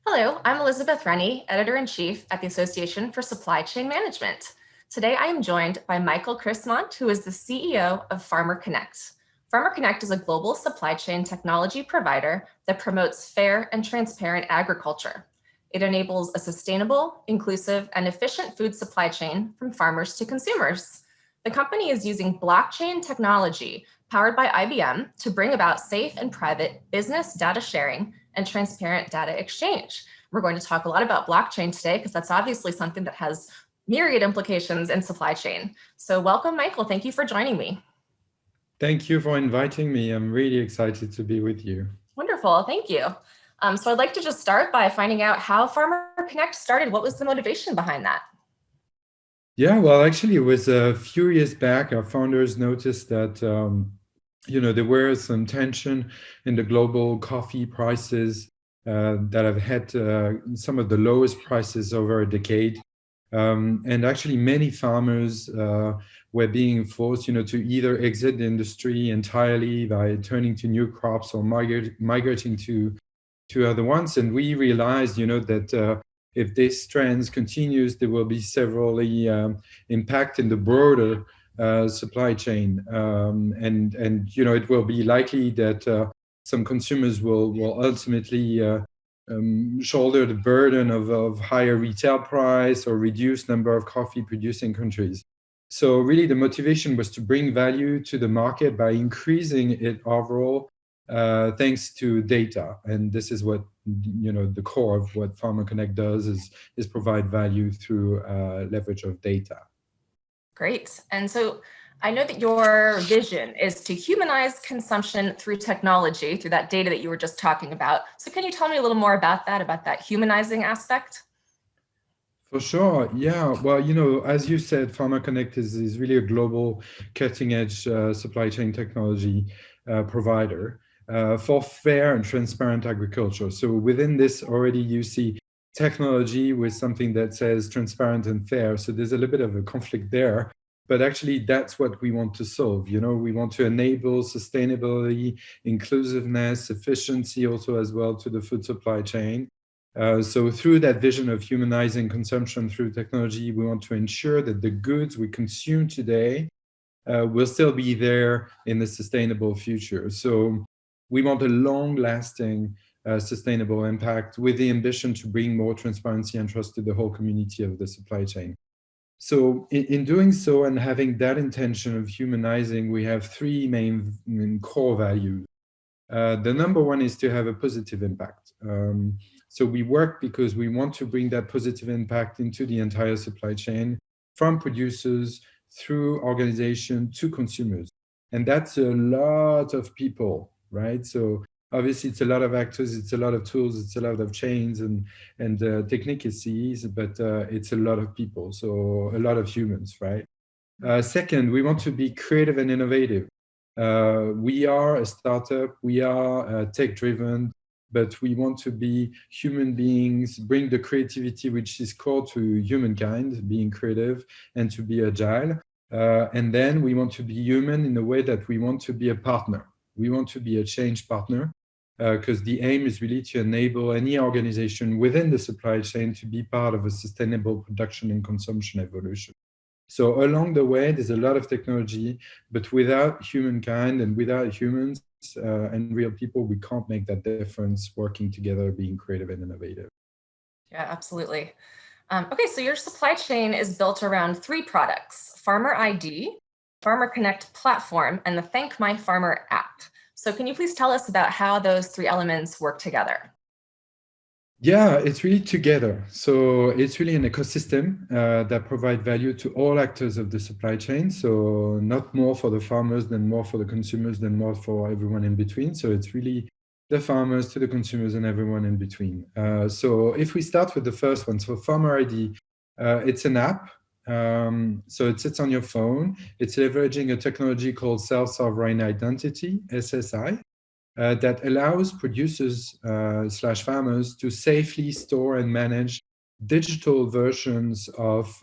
Hello, I'm Elizabeth Rennie, Editor-in-Chief at the Association for Supply Chain Management. Today, I am joined by Michael Chrismont, who is the CEO of Farmer Connect. Farmer Connect is a global supply chain technology provider that promotes fair and transparent agriculture. It enables a sustainable, inclusive, and efficient food supply chain from farmers to consumers. The company is using blockchain technology powered by IBM to bring about safe and private business data sharing and transparent data exchange. We're going to talk a lot about blockchain today because that's obviously something that has myriad implications in supply chain. So welcome, Michael. Thank you for joining me. Thank you for inviting me. I'm really excited to be with you. Wonderful. Thank you. So I'd like to just start by finding out how Farmer Connect started. What was the motivation behind that? Yeah, well, actually, it was a few years back. Our founders noticed that there was some tension in the global coffee prices that have had some of the lowest prices over a decade. And actually, many farmers were being forced, to either exit the industry entirely by turning to new crops or migrating to other ones. And we realized, that if this trend continues, there will be severely impact in the broader supply chain, and it will be likely that some consumers will ultimately shoulder the burden of higher retail price or reduced number of coffee producing countries. So really the motivation was to bring value to the market by increasing it overall, thanks to data. And this is what, the core of what Farmer Connect does is provide value through leverage of data. Great. And so I know that your vision is to humanize consumption through technology, through that data that you were just talking about. So can you tell me a little more about that humanizing aspect? For sure. Yeah. Well, as you said, Pharma Connect is really a global cutting edge supply chain technology provider for fair and transparent agriculture. So within this already you see technology with something that says transparent and fair. So there's a little bit of a conflict there. But actually, that's what we want to solve. We want to enable sustainability, inclusiveness, efficiency also as well to the food supply chain. So through that vision of humanizing consumption through technology, we want to ensure that the goods we consume today will still be there in the sustainable future. So we want a long-lasting sustainable impact with the ambition to bring more transparency and trust to the whole community of the supply chain. So in doing so and having that intention of humanizing, we have three main core values. The number one is to have a positive impact. So we work because we want to bring that positive impact into the entire supply chain, from producers through organization to consumers. And that's a lot of people, right? So obviously it's a lot of actors, it's a lot of tools, it's a lot of chains and technicacies, but it's a lot of people, so a lot of humans, right? Second, we want to be creative and innovative. We are a startup, we are tech driven, but we want to be human beings, bring the creativity which is core to humankind, being creative and to be agile. And then we want to be human in a way that we want to be a partner. We want to be a change partner, because the aim is really to enable any organization within the supply chain to be part of a sustainable production and consumption evolution. So along the way, there's a lot of technology, but without humankind and without humans and real people, we can't make that difference working together, being creative and innovative. Yeah, absolutely. Okay, so your supply chain is built around three products: Farmer ID, Farmer Connect platform, and the Thank My Farmer app. So can you please tell us about how those three elements work together? Yeah, it's really together. So it's really an ecosystem that provide value to all actors of the supply chain. So not more for the farmers, then more for the consumers, then more for everyone in between. So it's really the farmers to the consumers and everyone in between. So if we start with the first one, so Farmer ID, it's an app. So it sits on your phone. It's leveraging a technology called self-sovereign identity, SSI, that allows producers slash farmers to safely store and manage digital versions of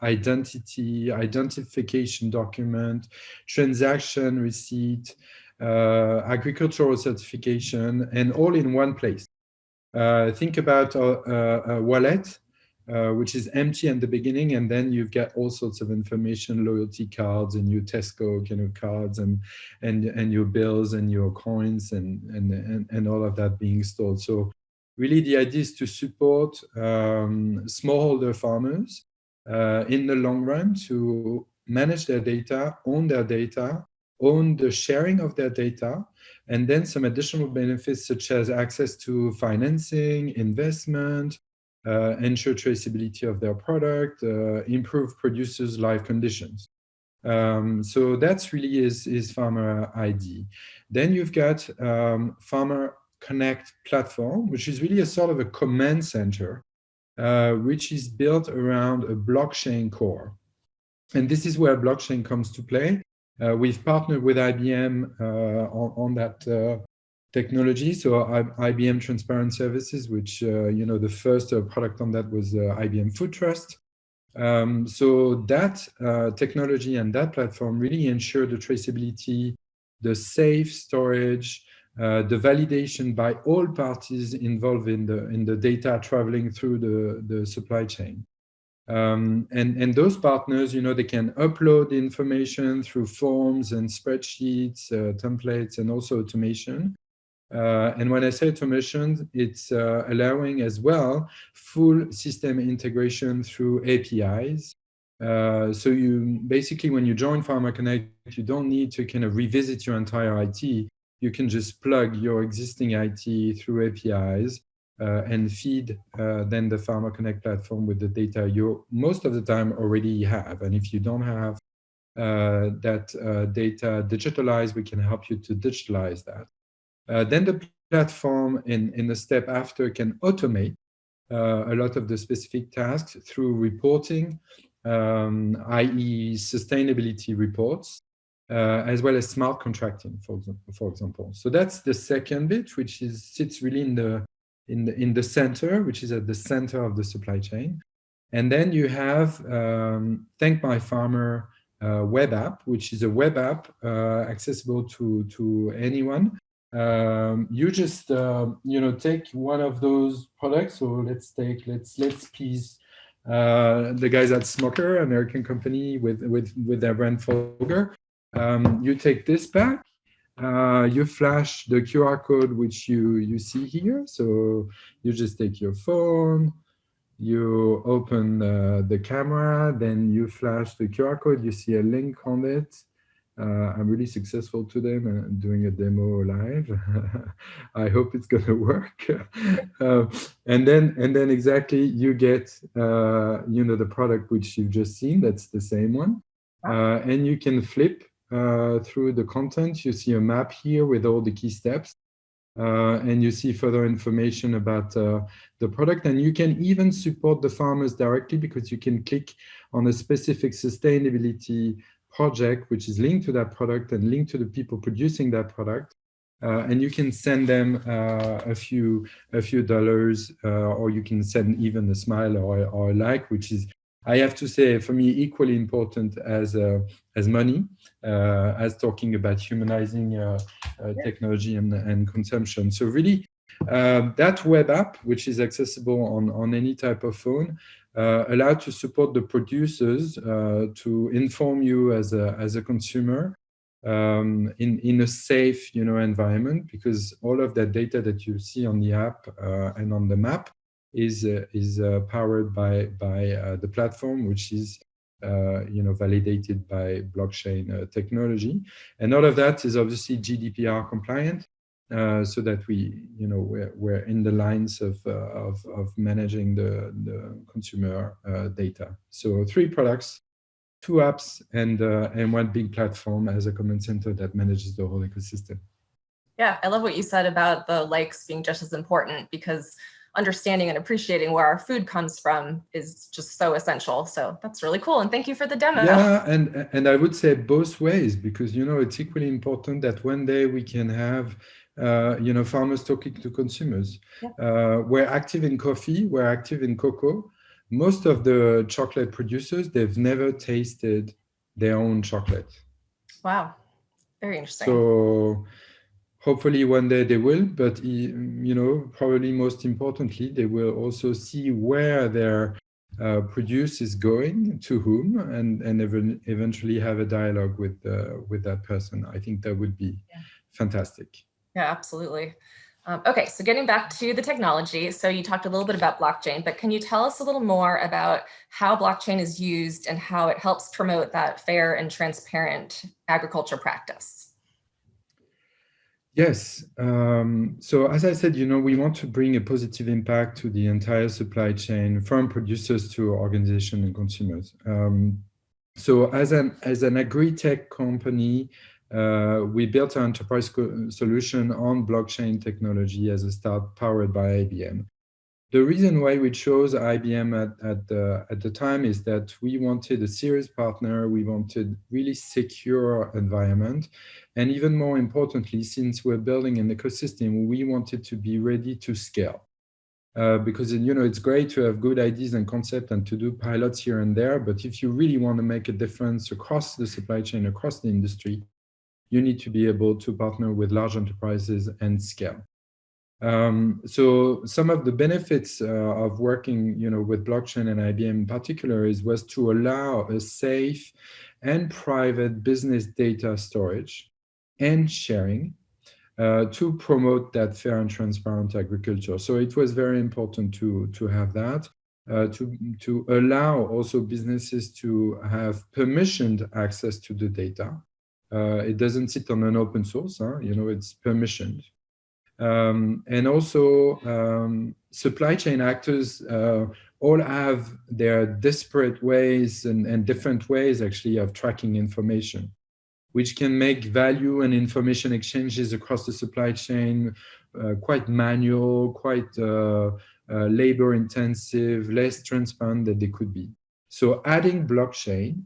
identification document, transaction receipt, agricultural certification, and all in one place. Think about a wallet, which is empty at the beginning, and then you've got all sorts of information, loyalty cards, and your Tesco cards, and your bills and your coins, and all of that being stored. So really, the idea is to support smallholder farmers in the long run to manage their data, own the sharing of their data, and then some additional benefits such as access to financing, investment, ensure traceability of their product, improve producers' life conditions. So that's really is Farmer ID. Then you've got Farmer Connect platform, which is really a sort of a command center, which is built around a blockchain core. And this is where blockchain comes to play. We've partnered with IBM on that technology. So IBM Transparent Services, which, the first product on that was IBM Food Trust. So that technology and that platform really ensure the traceability, the safe storage, the validation by all parties involved in the data traveling through the supply chain. And those partners, they can upload information through forms and spreadsheets, templates, and also automation. And when I say automation, it's allowing as well full system integration through APIs. So you basically, when you join Pharma Connect, you don't need to kind of revisit your entire IT. You can just plug your existing IT through APIs and feed then the Pharma Connect platform with the data you most of the time already have. And if you don't have that data digitalized, we can help you to digitalize that. Then the platform in the step after can automate a lot of the specific tasks through reporting, i.e. sustainability reports, as well as smart contracting, for example. So that's the second bit, which sits really in the center, which is at the center of the supply chain. And then you have Thank My Farmer web app, which is a web app accessible to anyone. You just take one of those products. So let's please the guys at Smoker, American company with their brand Folger. You take this back. You flash the QR code which you see here. So you just take your phone, you open the camera, then you flash the QR code. You see a link on it. I'm really successful today. I'm doing a demo live. I hope it's going to work. And then exactly you get the product which you've just seen. That's the same one, and you can flip through the content. You see a map here with all the key steps. And you see further information about the product, and you can even support the farmers directly because you can click on a specific sustainability project which is linked to that product and linked to the people producing that product, and you can send them a few dollars, or you can send even a smile or a like, which is, I have to say, for me, equally important as money, as talking about humanizing technology and consumption. So really, that web app, which is accessible on any type of phone, allowed to support the producers to inform you as a consumer in a safe environment, because all of that data that you see on the app and on the map is powered by the platform, which is validated by blockchain technology, and all of that is obviously GDPR compliant, so that we're in the lines of managing the consumer data. So 3 products, 2 apps, and one big platform as a command center that manages the whole ecosystem. Yeah, I love what you said about the likes being just as important, because understanding and appreciating where our food comes from is just so essential. So that's really cool. And thank you for the demo. Yeah, and I would say both ways, because it's equally important that one day we can have farmers talking to consumers. Yeah. We're active in coffee, we're active in cocoa. Most of the chocolate producers, they've never tasted their own chocolate. Wow, very interesting. So Hopefully one day they will, but probably most importantly, they will also see where their produce is going, to whom, and eventually have a dialogue with that person. I think that would be fantastic. Yeah, absolutely. Okay, so getting back to the technology, so you talked a little bit about blockchain, but can you tell us a little more about how blockchain is used and how it helps promote that fair and transparent agriculture practice? Yes. So as I said, we want to bring a positive impact to the entire supply chain, from producers to organizations and consumers. So as an agri-tech company, we built an enterprise solution on blockchain technology as a start, powered by IBM. The reason why we chose IBM at the time is that we wanted a serious partner. We wanted really secure environment. And even more importantly, since we're building an ecosystem, we wanted to be ready to scale. Because it's great to have good ideas and concepts and to do pilots here and there. But if you really want to make a difference across the supply chain, across the industry, you need to be able to partner with large enterprises and scale. So some of the benefits of working, with blockchain and IBM in particular was to allow a safe and private business data storage and sharing to promote that fair and transparent agriculture. So it was very important to have that, to allow also businesses to have permissioned access to the data. It doesn't sit on an open source, it's permissioned. And also, supply chain actors all have their disparate ways and different ways, actually, of tracking information, which can make value and information exchanges across the supply chain quite manual, quite labor intensive, less transparent than they could be. So adding blockchain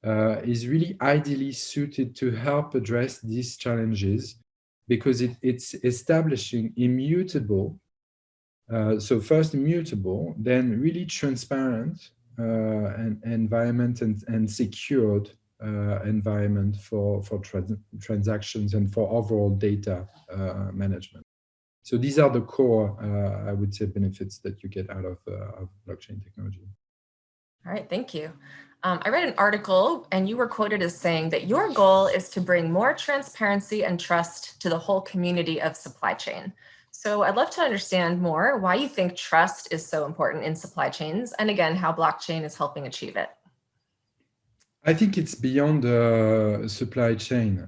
is really ideally suited to help address these challenges, because it's establishing immutable, so first immutable, then really transparent environment and secured environment for transactions and for overall data management. So these are the core, I would say, benefits that you get out of blockchain technology. All right, thank you. I read an article and you were quoted as saying that your goal is to bring more transparency and trust to the whole community of supply chain. So I'd love to understand more why you think trust is so important in supply chains, and again, how blockchain is helping achieve it. I think it's beyond supply chain.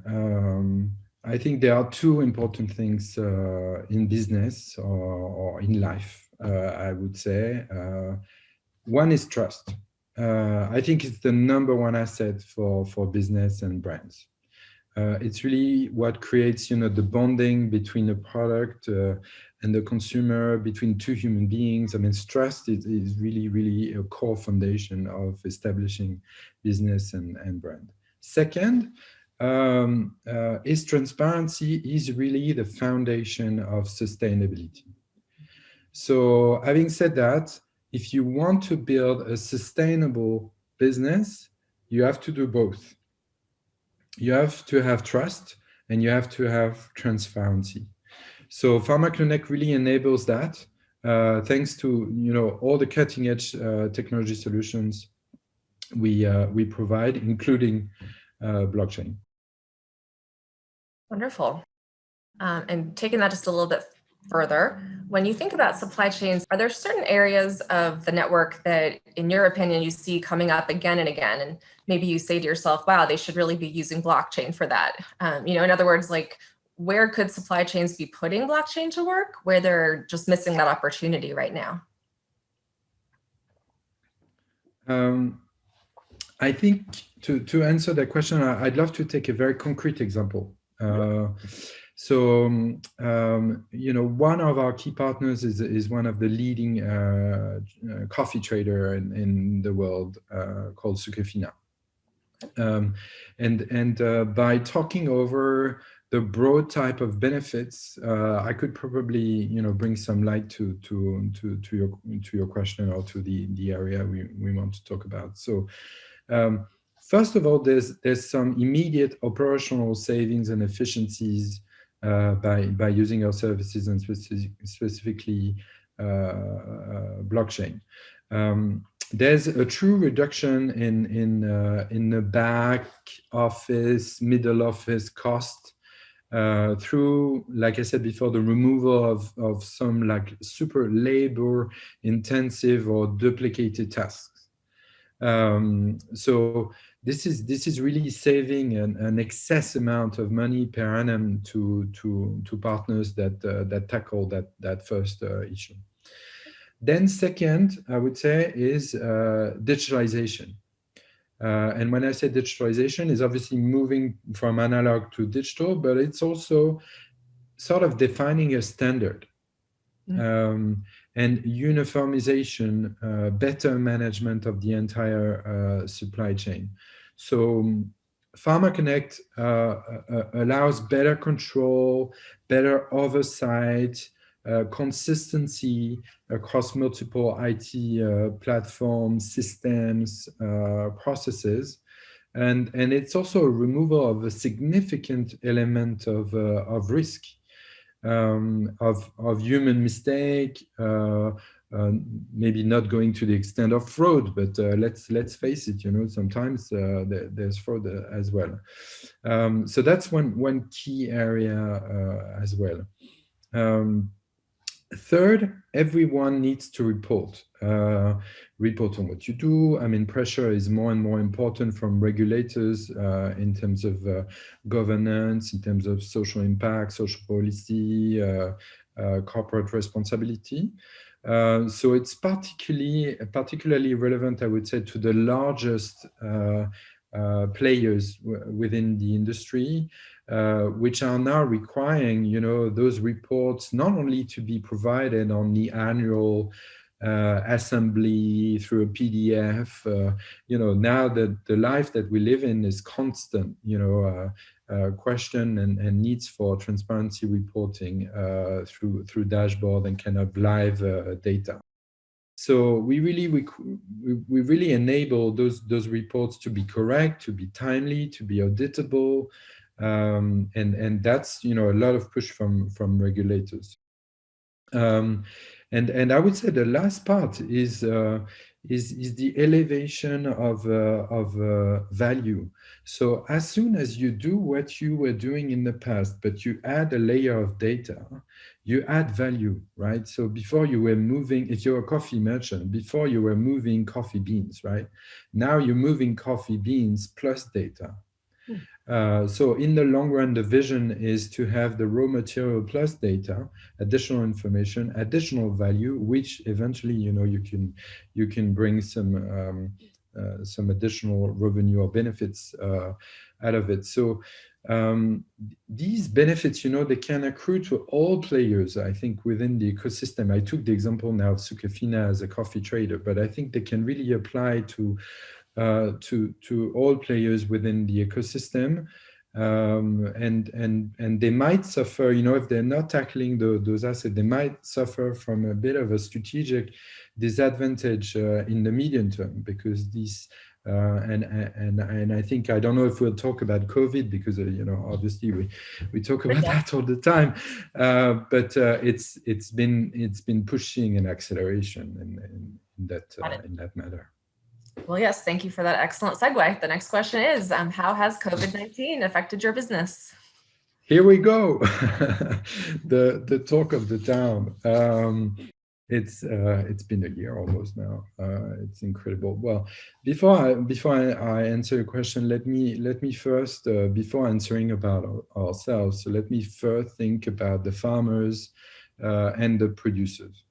I think there are two important things in business or in life, I would say. One is trust. I think it's the number one asset for business and brands. It's really what creates, the bonding between a product and the consumer, between two human beings. I mean, trust is really, really a core foundation of establishing business and brand. Second, is transparency is really the foundation of sustainability. So having said that, if you want to build a sustainable business, you have to do both. You have to have trust and you have to have transparency. So Pharma Connect really enables that, thanks to all the cutting edge technology solutions we provide, including blockchain. Wonderful. And taking that just a little bit further, when you think about supply chains, are there certain areas of the network that, in your opinion, you see coming up again and again? And maybe you say to yourself, wow, they should really be using blockchain for that. In other words, like, where could supply chains be putting blockchain to work where they're just missing that opportunity right now? I think to answer that question, I'd love to take a very concrete example. So, one of our key partners is one of the leading coffee trader in the world, called Sukefina. And by talking over the broad type of benefits, I could probably bring some light to your question, or to the area we want to talk about. So. First of all, there's some immediate operational savings and efficiencies by using our services and specifically blockchain. There's a true reduction in the back office, middle office cost through, like I said before, the removal of some like super labor intensive or duplicated tasks. So this is really saving an excess amount of money per annum to partners that tackle that first issue. Then second, I would say, is digitalization. And when I say digitalization, is obviously moving from analog to digital, but it's also sort of defining a standard and uniformization, better management of the entire supply chain. So Pharma Connect allows better control, better oversight, consistency across multiple IT platforms, systems, processes. And it's also a removal of a significant element of risk, of human mistake, maybe not going to the extent of fraud, but let's face it, sometimes there's fraud as well. So that's one key area as well. Third, everyone needs to report. Report on what you do. I mean, pressure is more and more important from regulators in terms of governance, in terms of social impact, social policy, corporate responsibility. So it's particularly relevant, I would say, to the largest players within the industry, which are now requiring, those reports not only to be provided on the annual assembly through a PDF. Now that the life that we live in is constant, question and needs for transparency reporting through dashboard and kind of live data. So we really enable those reports to be correct, to be timely, to be auditable, and that's a lot of push from regulators. And I would say the last part is the elevation of value. So as soon as you do what you were doing in the past, but you add a layer of data, you add value, right? So before you were moving, if you're a coffee merchant, before you were moving coffee beans, right? Now you're moving coffee beans plus data. So in the long run, the vision is to have the raw material plus data, additional information, additional value, which eventually, you can bring some additional revenue or benefits out of it. So these benefits, they can accrue to all players, I think, within the ecosystem. I took the example now of Sucafina as a coffee trader, but I think they can really apply to all players within the ecosystem, and they might suffer, if they're not tackling those assets, they might suffer from a bit of a strategic disadvantage in the medium term, because these and I think, I don't know if we'll talk about COVID, because obviously we talk about that all the time, but it's been pushing an acceleration in that matter. Well, yes, thank you for that excellent segue. The next question is, how has COVID-19 affected your business? Here we go. the talk of the town. It's been a year almost now. It's incredible. Well, before I answer your question, let me first, before answering about ourselves, so let me first think about the farmers and the producers.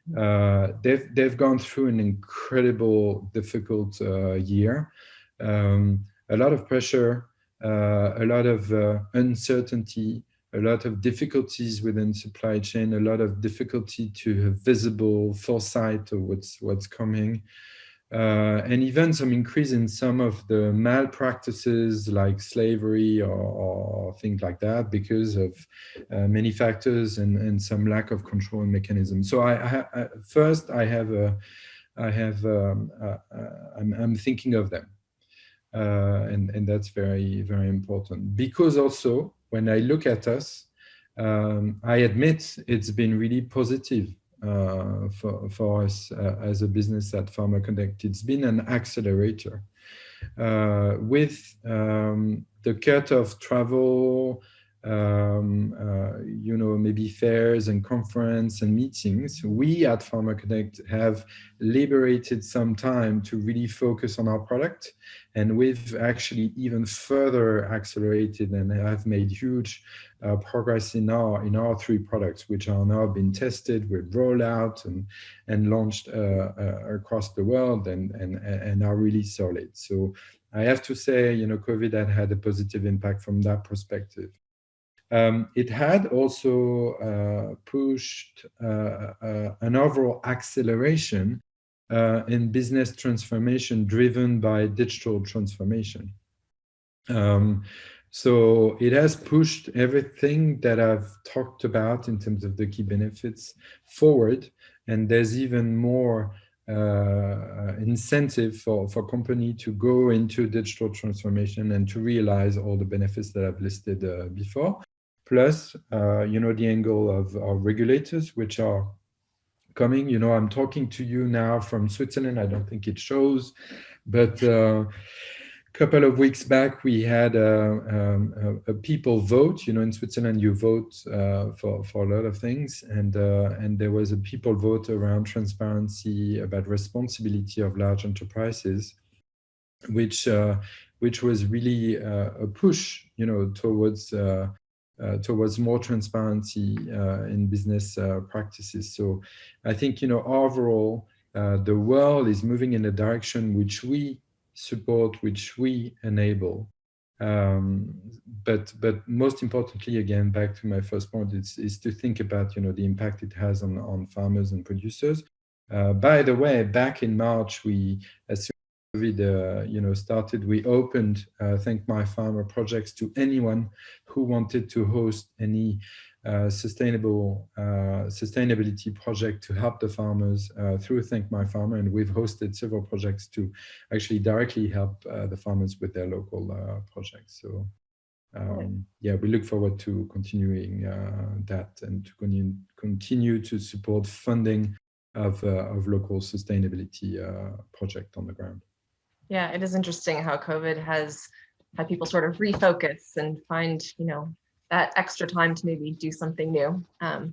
They've gone through an incredible, difficult year. A lot of pressure, a lot of uncertainty, a lot of difficulties within supply chain, a lot of difficulty to have visible foresight of what's coming, and even some increase in some of the malpractices like slavery or things like that, because of many factors and some lack of control mechanism. So I'm thinking of them. And that's very, very important, because also when I look at us, I admit it's been really positive for us as a business at Pharma Connect. It's been an accelerator. With the cut of travel, maybe fairs and conference and meetings, we at Pharma Connect have liberated some time to really focus on our product. And we've actually even further accelerated and have made huge progress in our three products, which are now being tested with rollout and launched across the world and are really solid. So I have to say, COVID had a positive impact from that perspective. It had also pushed an overall acceleration in business transformation driven by digital transformation. So it has pushed everything that I've talked about in terms of the key benefits forward, and there's even more incentive for company to go into digital transformation and to realize all the benefits that I've listed before. Plus, the angle of regulators, which are coming. I'm talking to you now from Switzerland. I don't think it shows, but couple of weeks back, we had a people vote. In Switzerland, you vote for a lot of things, and there was a people vote around transparency, about responsibility of large enterprises, which was really a push, towards more transparency in business practices. So I think, overall, the world is moving in a direction which we support, which we enable. But most importantly, again, back to my first point, is to think about, the impact it has on farmers and producers. By the way, back in March, as soon as COVID, started, we opened Thank My Farmer projects to anyone who wanted to host any sustainability project to help the farmers through Thank My Farmer, and we've hosted several projects to actually directly help the farmers with their local projects. So we look forward to continuing that and to continue to support funding of local sustainability project on the ground. Yeah, it is interesting how COVID has had people sort of refocus and find, that extra time to maybe do something new,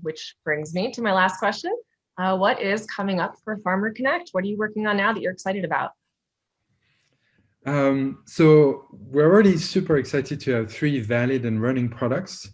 which brings me to my last question. What is coming up for Farmer Connect? What are you working on now that you're excited about? So we're already super excited to have 3 valid and running products.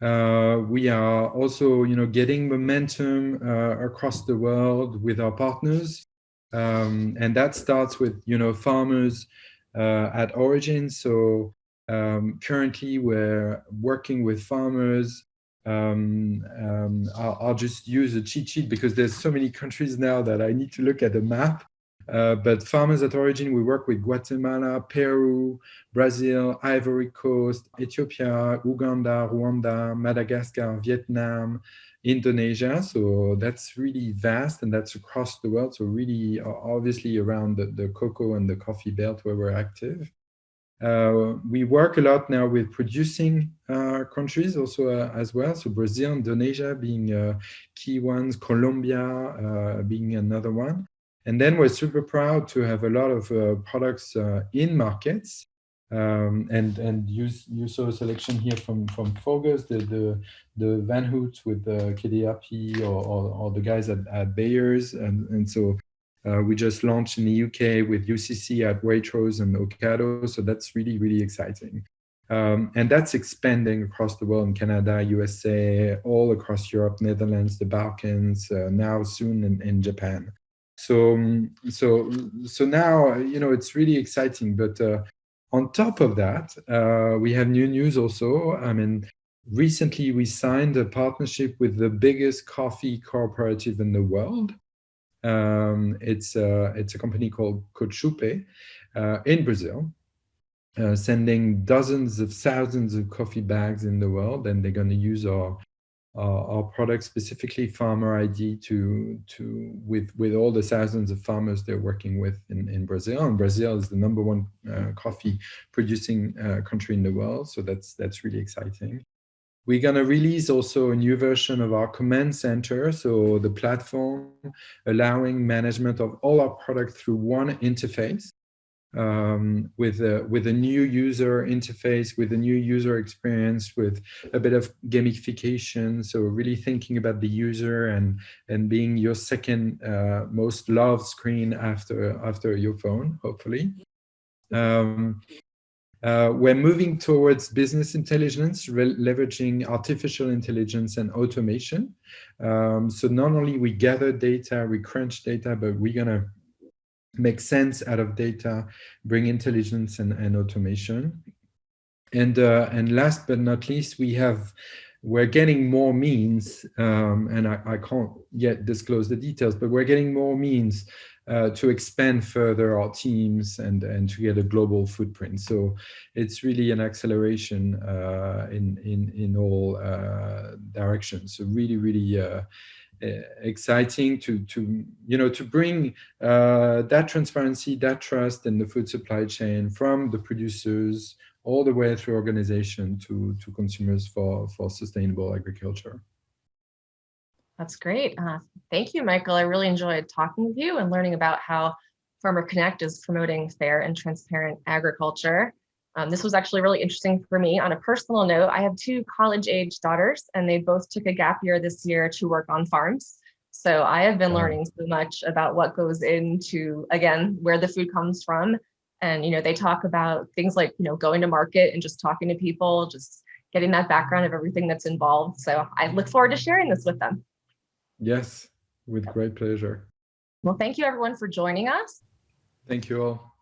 We are also, getting momentum across the world with our partners. And that starts with, farmers at origin. So currently we're working with farmers. I'll just use a cheat sheet because there's so many countries now that I need to look at the map. But farmers at origin, we work with Guatemala, Peru, Brazil, Ivory Coast, Ethiopia, Uganda, Rwanda, Madagascar, Vietnam, Indonesia. So that's really vast, and that's across the world. So really, obviously, around the cocoa and the coffee belt where we're active. We work a lot now with producing countries also as well. So Brazil, Indonesia being key ones, Colombia being another one. And then we're super proud to have a lot of products in markets. And you saw a selection here from Fogers, the Van Hoot with KDRP or the guys at Bayers. And so we just launched in the UK with UCC at Waitrose and Ocado. So that's really, really exciting. And that's expanding across the world in Canada, USA, all across Europe, Netherlands, the Balkans, now soon in Japan. So now, it's really exciting. But on top of that, we have new news also. I mean, recently we signed a partnership with the biggest coffee cooperative in the world. It's a company called Cochupe in Brazil, sending dozens of thousands of coffee bags in the world, and they're going to use our product, specifically Farmer ID, with all the thousands of farmers they're working with in Brazil. And Brazil is the #1 coffee producing country in the world, so that's really exciting. We're going to release also a new version of our command center, so the platform allowing management of all our products through one interface, with a new user interface, with a new user experience, with a bit of gamification. So really thinking about the user and being your second most loved screen after your phone, hopefully. We're moving towards business intelligence, leveraging artificial intelligence and automation. So not only we gather data, we crunch data, but we're going to make sense out of data, bring intelligence and automation. And last but not least, we're getting more means, and I can't yet disclose the details, but we're getting more means to expand further our teams and to get a global footprint. So it's really an acceleration in all directions. So really exciting to bring that transparency, that trust in the food supply chain from the producers all the way through organization to consumers for sustainable agriculture. That's great. Thank you, Michael. I really enjoyed talking with you and learning about how Farmer Connect is promoting fair and transparent agriculture. This was actually really interesting for me. On a personal note, I have 2 college-age daughters, and they both took a gap year this year to work on farms. So I have been learning so much about what goes into, again, where the food comes from. And, they talk about things like, going to market and just talking to people, just getting that background of everything that's involved. So I look forward to sharing this with them. Yes, with great pleasure. Well, thank you everyone for joining us. Thank you all.